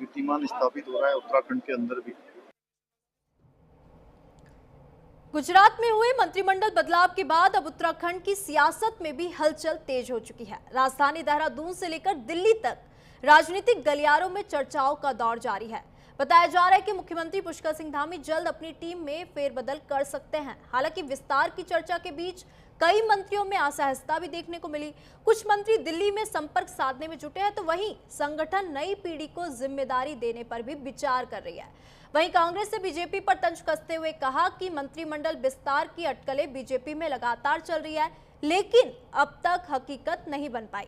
कीर्तिमान स्थापित हो रहा है उत्तराखंड के अंदर भी। गुजरात में हुए मंत्रिमंडल बदलाव के बाद अब उत्तराखंड की सियासत में भी हलचल तेज हो चुकी है। राजधानी देहरादून से लेकर दिल्ली तक राजनीतिक गलियारों में चर्चाओं का दौर जारी है। बताया जा रहा है कि मुख्यमंत्री पुष्कर सिंह धामी जल्द अपनी टीम में फेरबदल कर सकते हैं। हालांकि विस्तार की चर्चा के बीच कई मंत्रियों में असहजता भी देखने को मिली। कुछ मंत्री दिल्ली में संपर्क साधने में जुटे हैं, तो वहीं संगठन नई पीढ़ी को जिम्मेदारी देने पर भी विचार कर रही है। वहीं कांग्रेस ने बीजेपी पर तंज कसते हुए कहा कि मंत्रिमंडल विस्तार की अटकलें बीजेपी में लगातार चल रही है, लेकिन अब तक हकीकत नहीं बन पाई।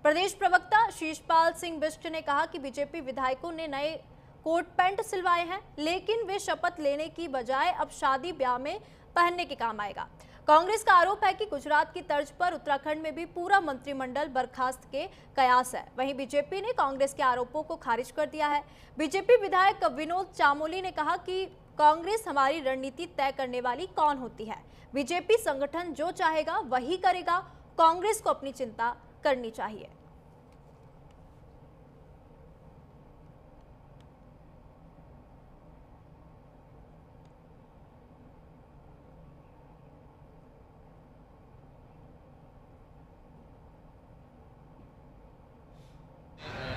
प्रदेश प्रवक्ता शीशपाल सिंह बिष्ट ने कहा कि बीजेपी विधायकों ने नए कोट पैंट सिलवाए हैं, लेकिन वे शपथ लेने की बजाय अब शादी ब्याह में पहनने के काम आएगा। कांग्रेस का आरोप है कि गुजरात की तर्ज पर उत्तराखंड में भी पूरा मंत्रिमंडल बर्खास्त के कयास है। वहीं बीजेपी ने कांग्रेस के आरोपों को खारिज कर दिया है। बीजेपी विधायक विनोद चामोली ने कहा कि कांग्रेस हमारी रणनीति तय करने वाली कौन होती है। बीजेपी संगठन जो चाहेगा वही करेगा, कांग्रेस को अपनी चिंता करनी चाहिए।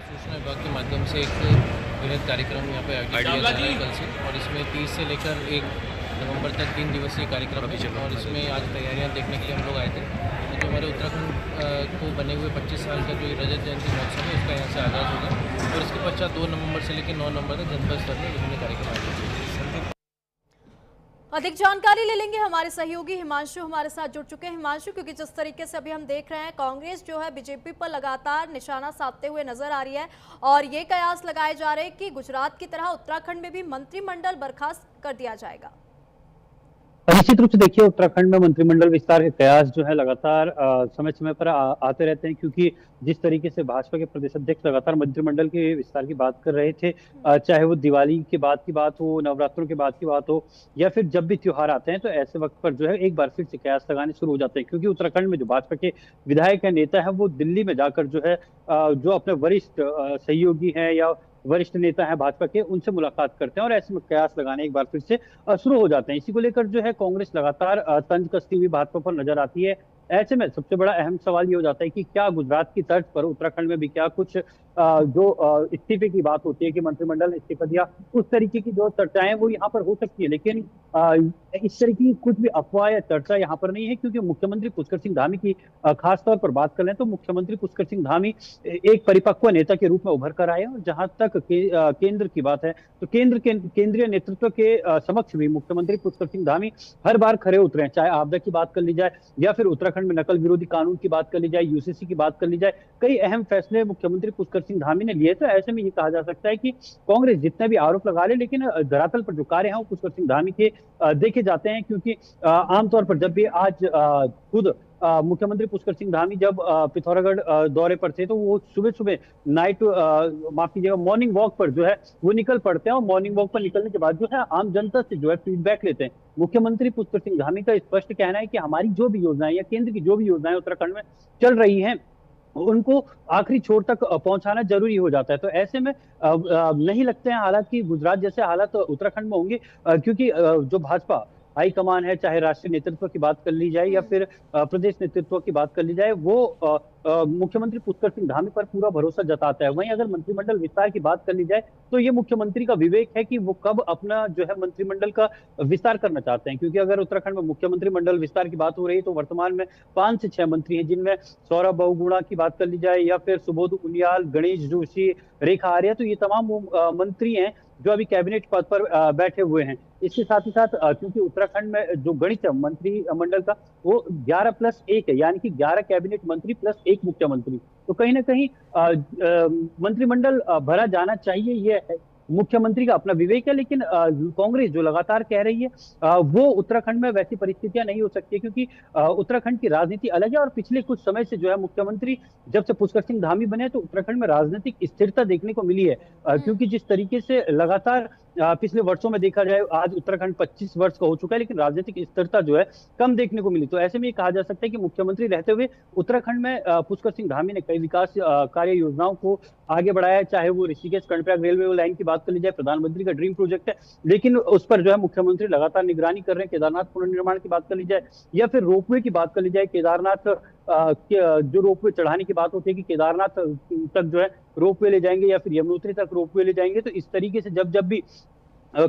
सूचना विभाग के माध्यम से एक बृहद कार्यक्रम यहाँ पे आयोजित किया जा रहा है कल से, और इसमें 30 से लेकर 1 नवंबर तक 3 दिवसीय कार्यक्रम है। और इसमें आज तैयारियाँ देखने के लिए हम लोग आए थे। तो जो हमारे उत्तराखंड को बने हुए 25 साल का जो रजत जयंती महोत्सव है, उसका यहाँ से आगाज़ होगा, और इसके पश्चात 2 नवंबर से लेकर 9 नवंबर तक जनपद स्तर में विभिन्न कार्यक्रम आयोजित होंगे। अधिक जानकारी ले लेंगे, हमारे सहयोगी हिमांशु हमारे साथ जुड़ चुके हैं। हिमांशु, क्योंकि जिस तरीके से अभी हम देख रहे हैं, कांग्रेस जो है बीजेपी पर लगातार निशाना साधते हुए नजर आ रही है, और ये कयास लगाए जा रहे हैं कि गुजरात की तरह उत्तराखंड में भी मंत्रिमंडल बर्खास्त कर दिया जाएगा। निश्चित रूप से देखिए, उत्तराखंड में मंत्रिमंडल विस्तार के कयास जो है लगातार समय समय पर आते रहते हैं, क्योंकि जिस तरीके से भाजपा के प्रदेश अध्यक्ष लगातार मंत्रिमंडल के विस्तार की बात कर रहे थे, चाहे वो दिवाली के बाद की बात हो, नवरात्रों के बाद की बात हो, या फिर जब भी त्योहार आते हैं, तो ऐसे वक्त पर जो है एक बार फिर से कयास लगाने शुरू हो जाते हैं। क्योंकि उत्तराखंड में जो भाजपा के विधायक है, नेता है, वो दिल्ली में जाकर जो है जो अपने वरिष्ठ सहयोगी हैं या वरिष्ठ नेता है भाजपा के, उनसे मुलाकात करते हैं, और ऐसे में कयास लगाने एक बार फिर से शुरू हो जाते हैं। इसी को लेकर जो है कांग्रेस लगातार तंज कसती हुई भाजपा पर नजर आती है। ऐसे में सबसे बड़ा अहम सवाल ये हो जाता है कि क्या गुजरात की तर्ज पर उत्तराखंड में भी क्या कुछ जो इस्तीफे की बात होती है कि मंत्रिमंडल ने इस्तीफा दिया, उस तरीके की जो चर्चाएं वो यहाँ पर हो सकती है। लेकिन इस तरह की कुछ भी अफवाह या चर्चा यहाँ पर नहीं है, क्योंकि मुख्यमंत्री पुष्कर सिंह धामी की खास तौर पर बात कर लें तो मुख्यमंत्री पुष्कर सिंह धामी एक परिपक्व नेता के रूप में उभर कर आए हैं। और जहां तक केंद्र की बात है, तो केंद्रीय नेतृत्व के समक्ष भी मुख्यमंत्री पुष्कर सिंह धामी हर बार खरे उतरे हैं। चाहे आपदा की बात कर ली जाए, या फिर उत्तराखंड में नकल विरोधी कानून की बात कर ली जाए, यूसीसी की बात कर ली जाए, कई अहम फैसले मुख्यमंत्री पुष्कर सिंह धामी ने लिए। तो ऐसे में ये कहा जा सकता है कि कांग्रेस जितने भी आरोप लगा ले, लेकिन धरातल पर जो कार्य है वो पुष्कर सिंह धामी के देखे जाते हैं। क्योंकि आमतौर पर जब भी आज खुद मुख्यमंत्री पुष्कर सिंह धामी जब पिथौरागढ़ दौरे पर थे, तो वो सुबह सुबह माफ कीजिएगा, मॉर्निंग वॉक पर जो है वो निकल पड़ते हैं, और मॉर्निंग वॉक पर निकलने के बाद जो है आम जनता से जो है फीडबैक लेते हैं। मुख्यमंत्री पुष्कर सिंह धामी का स्पष्ट कहना है कि हमारी जो भी योजनाएं या केंद्र की जो भी योजनाएं उत्तराखंड में चल रही हैं, उनको आखिरी छोर तक पहुंचाना जरूरी हो जाता है। तो ऐसे में नहीं लगते हैं हालात कि गुजरात जैसे हालात उत्तराखंड में होंगे, क्योंकि जो भाजपा हाईकमान है, चाहे राष्ट्रीय नेतृत्व की बात कर ली जाए या फिर प्रदेश नेतृत्व की बात कर ली जाए, वो मुख्यमंत्री पुष्कर सिंह धामी पर पूरा भरोसा जताता है। वहीं अगर मंत्रिमंडल विस्तार की बात कर ली जाए, तो ये मुख्यमंत्री का विवेक है कि वो कब अपना जो है मंत्रिमंडल का विस्तार करना चाहते हैं। क्योंकि अगर उत्तराखंड में मुख्यमंत्री मंडल विस्तार की बात हो रही है, तो वर्तमान में 5 से 6 मंत्री हैं, जिनमें सौरभ बहुगुणा की बात कर ली जाए, या फिर सुबोध उनियाल, गणेश जोशी, रेखा आर्या, तो ये तमाम मंत्री हैं जो अभी कैबिनेट पद पर बैठे हुए हैं। इसके साथ ही साथ क्योंकि उत्तराखंड में जो गणित मंत्रिमंडल का वो 11+1 है, यानी कि 11 कैबिनेट मंत्री प्लस 1 मुख्यमंत्री। तो कहीं ना कहीं मंत्रिमंडल भरा जाना चाहिए, ये मुख्यमंत्री का अपना विवेक है। लेकिन कांग्रेस जो लगातार कह रही है, वो उत्तराखंड में वैसी परिस्थितियां नहीं हो सकती, क्योंकि उत्तराखंड की राजनीति अलग है। और पिछले कुछ समय से जो है मुख्यमंत्री जब से पुष्कर सिंह धामी बने, तो उत्तराखंड में राजनीतिक स्थिरता देखने को मिली है। क्योंकि जिस तरीके से लगातार पिछले वर्षों में देखा जाए आज उत्तराखंड 25 वर्ष का हो चुका है, लेकिन राजनीतिक स्थिरता जो है कम देखने को मिली। तो ऐसे में ये कहा जा सकता है कि मुख्यमंत्री रहते हुए उत्तराखंड में पुष्कर सिंह धामी ने कई विकास कार्य योजनाओं को आगे बढ़ाया है। चाहे वो ऋषिकेश कर्णप्रयाग रेलवे लाइन की बात कर ली जाए, प्रधानमंत्री का ड्रीम प्रोजेक्ट है, लेकिन उस पर जो है मुख्यमंत्री लगातार निगरानी कर रहे हैं। केदारनाथ पुनर्निर्माण की बात कर ली जाए या फिर रोपवे की बात कर ली जाए, केदारनाथ जो रोपवे चढ़ाने की बात होती है कि केदारनाथ तक जो है रोपवे ले जाएंगे या फिर यमुनोत्री तक रोपवे ले जाएंगे। तो इस तरीके से जब जब भी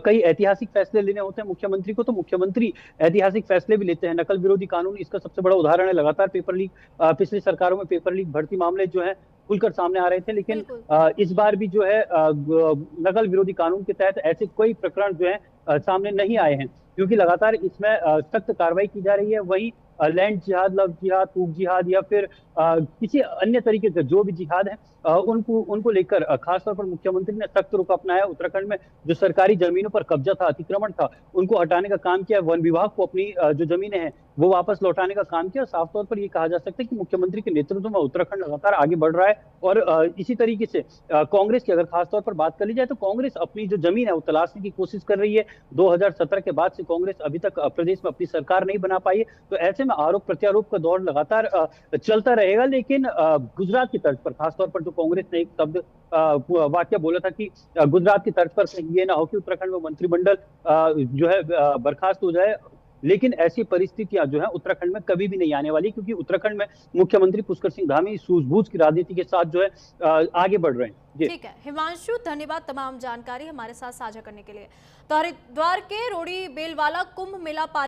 कई ऐतिहासिक फैसले लेने होते हैं मुख्यमंत्री को, तो मुख्यमंत्री ऐतिहासिक फैसले भी लेते हैं। नकल विरोधी कानून इसका सबसे बड़ा उदाहरण है। लगातार पेपर लीक, पिछली सरकारों में पेपर लीक भर्ती मामले जो है खुलकर सामने आ रहे थे, लेकिन इस बार भी जो है नकल विरोधी कानून के तहत ऐसे कोई प्रकरण जो है सामने नहीं आए हैं, क्योंकि लगातार इसमें सख्त कार्रवाई की जा रही है। वहीं लैंड जिहाद, लव जिहाद, फूक जिहाद या फिर किसी अन्य तरीके का जो भी जिहाद है उनको लेकर खासतौर पर मुख्यमंत्री ने सख्त रुख अपनाया। उत्तराखंड में जो सरकारी जमीनों पर कब्जा था, अतिक्रमण था, उनको हटाने का काम किया। वन विभाग को अपनी जो जमीनें हैं वो वापस लौटाने का काम किया। साफ तौर पर ये कहा जा सकता है कि मुख्यमंत्री के नेतृत्व में उत्तराखंड लगातार आगे बढ़ रहा है। और इसी तरीके से कांग्रेस की अगर खासतौर पर बात कर ली जाए तो कांग्रेस अपनी जो जमीन है वो तलाशने की कोशिश कर रही है। 2017 के बाद से कांग्रेस अभी तक प्रदेश में अपनी सरकार नहीं बना पाई है। तो ऐसे में आरोप प्रत्यारोप का दौर लगातार चलता रहेगा। लेकिन गुजरात की तर्ज पर खासतौर पर जो कांग्रेस ने एक शब्द वाक्य बोला था कि गुजरात की तर्ज पर ये ना हो कि उत्तराखंड में मंत्रिमंडल जो है बर्खास्त हो जाए, लेकिन ऐसी परिस्थितियां जो है उत्तराखंड में कभी भी नहीं आने वाली, क्योंकि उत्तराखंड में मुख्यमंत्री पुष्कर सिंह धामी सूझबूझ की राजनीति के साथ जो है आगे बढ़ रहे हैं। ठीक है हिमांशु, धन्यवाद तमाम जानकारी हमारे साथ साझा करने के लिए। तो हरिद्वार के रोड़ी बेलवाला कुंभ मेला